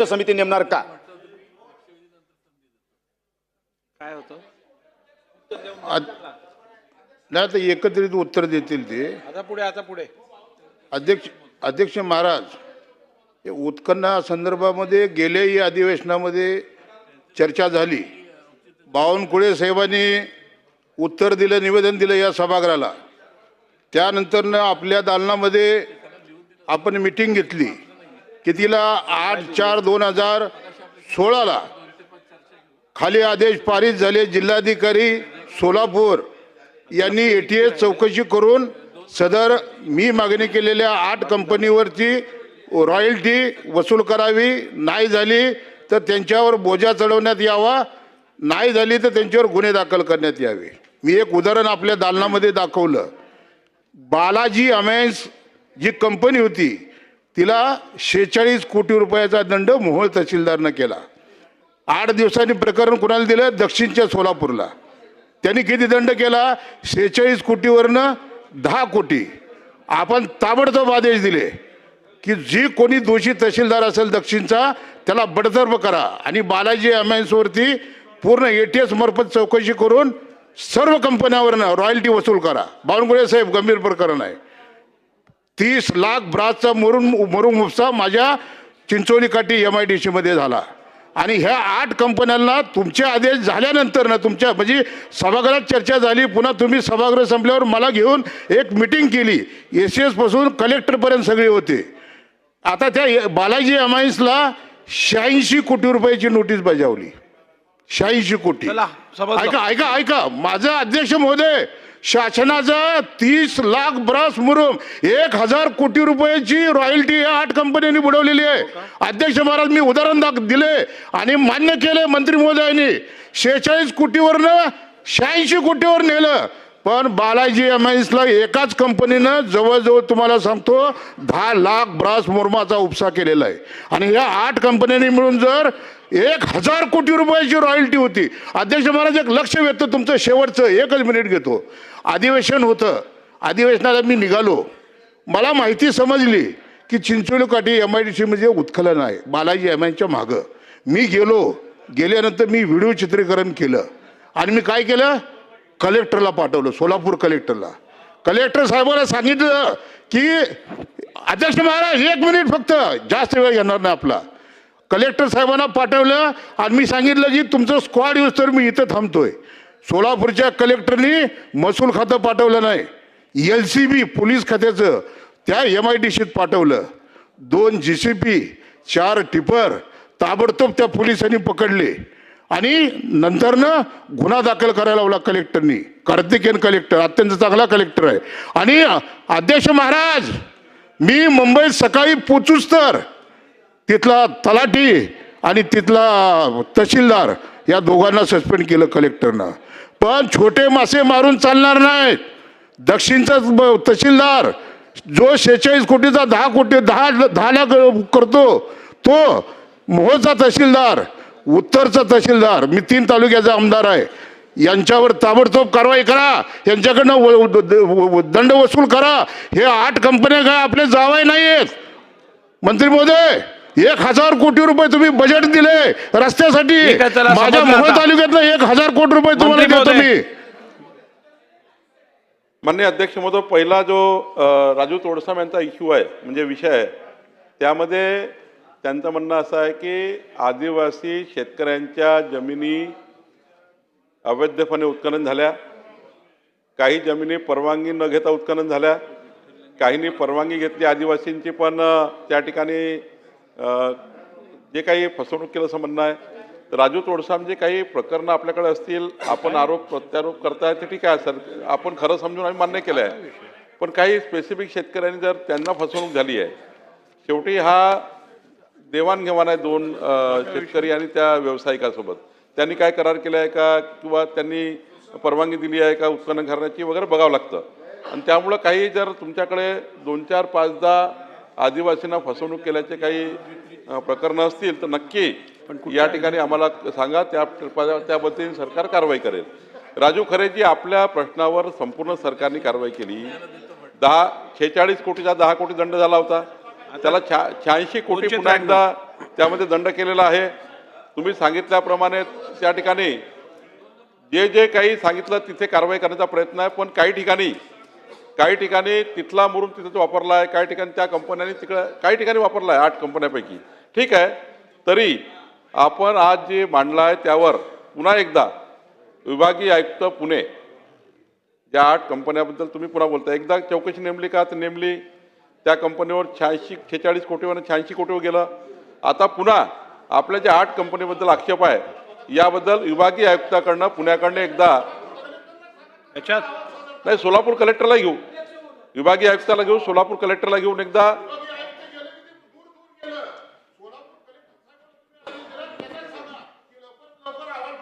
समिती नेमणार का? काय होतं नाही तर एकत्रित उत्तर देतील ते. आता पुढे अध्यक्ष महाराज, हे उत्खनना संदर्भामध्ये गेल्याही अधिवेशनामध्ये चर्चा झाली. बावनकुळे साहेबांनी उत्तर दिलं, निवेदन दिलं या सभागृहाला. त्यानंतर आपल्या दालनामध्ये आपण मीटिंग घेतली. कितीला? 8/4/2016 खाली आदेश पारित झाले. जिल्हाधिकारी सोलापूर यांनी ATS चौकशी करून सदर मी मागणी केलेल्या 8 कंपनीवरची रॉयल्टी वसूल करावी. नाही झाली तर त्यांच्यावर बोजा चढवण्यात यावा, नाही झाली तर त्यांच्यावर गुन्हे दाखल करण्यात यावे. मी एक उदाहरण आपल्या दालनामध्ये दाखवलं. बालाजी अमेन्स जी कंपनी होती तिला 46 कोटी रुपयाचा दंड मोहोळ तहसीलदारनं केला. 8 दिवसांनी प्रकरण कुणाला दिलं? दक्षिणच्या सोलापूरला. त्यांनी किती दंड केला? 46 कोटीवरनं 10 कोटी. आपण ताबडतोब आदेश दिले की जी कोणी दोषी तहसीलदार असेल दक्षिणचा त्याला बडतर्फ करा आणि बालाजी अमेन्सवरती पूर्ण ATS मार्फत चौकशी करून सर्व कंपन्यांवरनं रॉयल्टी वसूल करा. बावनकुळे साहेब, गंभीर प्रकरण आहे. 30 लाख ब्रासचा मरून मुफसा माझ्या चिंचोली काठी MIDC मध्ये झाला. आणि ह्या 8 कंपन्यांना तुमचे आदेश झाल्यानंतर ना, तुमच्या म्हणजे सभागृहात चर्चा झाली. पुन्हा तुम्ही सभागृह संपल्यावर मला घेऊन एक मीटिंग केली. SS पासून कलेक्टरपर्यंत सगळे होते. आता त्या बालाजी अमाईन्सला 86 कोटी रुपयाची नोटीस बजावली. 86 कोटी. ऐका माझा अध्यक्ष महोदय, शासनाचा 30 लाख ब्रास मुरुम 1000 कोटी रुपयाची रॉयल्टी या 8 कंपन्यांनी बुडवलेली आहे. अध्यक्ष महाराज, मी उदाहरण दिले आणि मान्य केले मंत्री महोदयांनी. 46 कोटीवरनं 86 कोटीवर नेलं. पण बालाजी अमाईन्सला एकाच कंपनीनं जवळजवळ तुम्हाला सांगतो 10 लाख ब्रास मुरुमाचा उपसा केलेला आहे. आणि या 8 कंपन्यांनी मिळून जर 1000 कोटी रुपयाची रॉयल्टी होती. अध्यक्ष महाराज, एक लक्ष वेधतो तुमचं, शेवटचं 1 मिनिट घेतो. अधिवेशन होतं. अधिवेशनाला मी निघालो. मला माहिती समजली की चिंचोली काठी MIDC मध्ये उत्खनन आहे बालाजी अमाईन्सच्या मागं. मी गेल्यानंतर मी व्हिडिओ चित्रीकरण केलं आणि मी काय केलं? कलेक्टरला पाठवलं, सोलापूर कलेक्टरला. कलेक्टर साहेबांना सांगितलं की अध्यक्ष महाराज 1 मिनिट फक्त, जास्त वेळ घेणार नाही आपला. कलेक्टर साहेबांना पाठवलं आणि मी सांगितलं की तुमचं स्क्वॉड येऊस तर मी इथं थांबतोय. सोलापूरच्या कलेक्टरनी महसूल खातं पाठवलं नाही, LCB पोलीस खात्याचं त्या MIDCत पाठवलं. 2 JCB 4 टिपर ताबडतोब त्या पोलिसांनी पकडले आणि नंतरनं गुन्हा दाखल करायला लावला कलेक्टरनी. कार्तिकेयन कलेक्टर अत्यंत चांगला कलेक्टर आहे. आणि अध्यक्ष महाराज, मी मुंबईत सकाळी पोचूच तर तिथला तलाठी आणि तिथला तहसीलदार या दोघांना सस्पेंड केलं कलेक्टरनं. पण छोटे मासे मारून चालणार नाहीत. दक्षिणचा तहसीलदार जो 46 कोटीचा 10 लाख करतो, तो मोहोळचा तहसीलदार, उत्तरचा तहसीलदार, मी 3 तालुक्याचा आमदार आहे, यांच्यावर ताबडतोब कारवाई करा. यांच्याकडनं दंड वसूल करा. हे 8 कंपन्या काय आपले जावई नाही आहेत. मंत्री महोदय, 1000 कोटी रुपये तुम्ही बजेट दिले रस्त्यासाठी. माझ्या मोहोळ तालुक्यातलं 1000 कोटी रुपये तुम्हाला देतो मी. माननीय अध्यक्ष महोदय, पहिला जो राजू तोडसाम यांचा इश्यू आहे म्हणजे विषय आहे, त्यामध्ये त्यांचं म्हणणं असं आहे की आदिवासी शेतकऱ्यांच्या जमिनी अवैधपणे उत्खनन झाल्या. काही जमिनी परवानगी न घेता उत्खनन झाल्या, काहींनी परवानगी घेतली आदिवासींची, पण त्या ठिकाणी जे काही फसवणूक केलं असं म्हणणं आहे. राजू तोडसाम जे काही प्रकरणं आपल्याकडे असतील, आपण आरोप प्रत्यारोप करताय ते ठीक आहे सर, आपण खरं समजून आम्ही मान्य केलं आहे. पण काही स्पेसिफिक शेतकऱ्यांनी जर त्यांना फसवणूक झाली आहे, शेवटी हा देवाणघेवाण आहे 2 शेतकरी आणि त्या व्यावसायिकासोबत. त्यांनी काय करार केला आहे का किंवा त्यांनी परवानगी दिली आहे का उत्खनन करण्याची वगैरे बघावं लागतं. आणि त्यामुळं काही जर तुमच्याकडे 2, 4, 5, 10 आदिवासींना फसवणूक केल्याचे काही प्रकरणं असतील तर नक्की या ठिकाणी आम्हाला सांगा. त्या पद्धतीने सरकार कारवाई करेल. राजू खरेजी, आपल्या प्रश्नावर संपूर्ण सरकारने कारवाई केली. 46 कोटीचा 10 कोटी दंड झाला होता. त्याला 86 कोटी पुन्हा 293. एकदा त्यामध्ये दंड केलेला आहे. तुम्ही सांगितल्याप्रमाणे त्या ठिकाणी जे जे काही सांगितलं तिथे कारवाई करण्याचा प्रयत्न आहे, पण काही ठिकाणी तिथला मुरुम तिथेच वापरला आहे, काही ठिकाणी त्या कंपन्यांनी तिकडं काही ठिकाणी वापरला आहे 8 कंपन्यापैकी. ठीक आहे, तरी आपण आज जे मांडला आहे त्यावर पुन्हा एकदा विभागीय आयुक्त पुणे ज्या 8 कंपन्याबद्दल तुम्ही पुन्हा बोलता, एकदा चौकशी नेमली का? तर नेमली. त्या कंपनीवर 46 कोटीवर 86 कोटीवर गेलं. आता पुन्हा आपल्या ज्या 8 कंपनीबद्दल आक्षेप आहे याबद्दल विभागीय आयुक्ताकडनं पुण्याकडनं एकदा याच्यात नाही, सोलापूर कलेक्टरला घेऊ, विभागीय आयुक्ताला घेऊ, सोलापूर कलेक्टरला घेऊन एकदा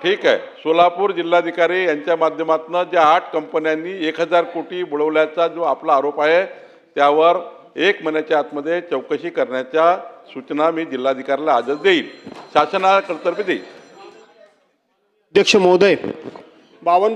ठीक आहे, सोलापूर जिल्हाधिकारी यांच्या माध्यमातून ज्या 8 कंपन्यांनी 1000 कोटी बुडवल्याचा जो आपला आरोप आहे त्यावर 1 महिन्याच्या आतमध्ये चौकशी करण्याच्या सूचना मी जिल्हाधिकाऱ्याला आजच देईल, शासनातर्फे देईल. अध्यक्ष महोदय, 52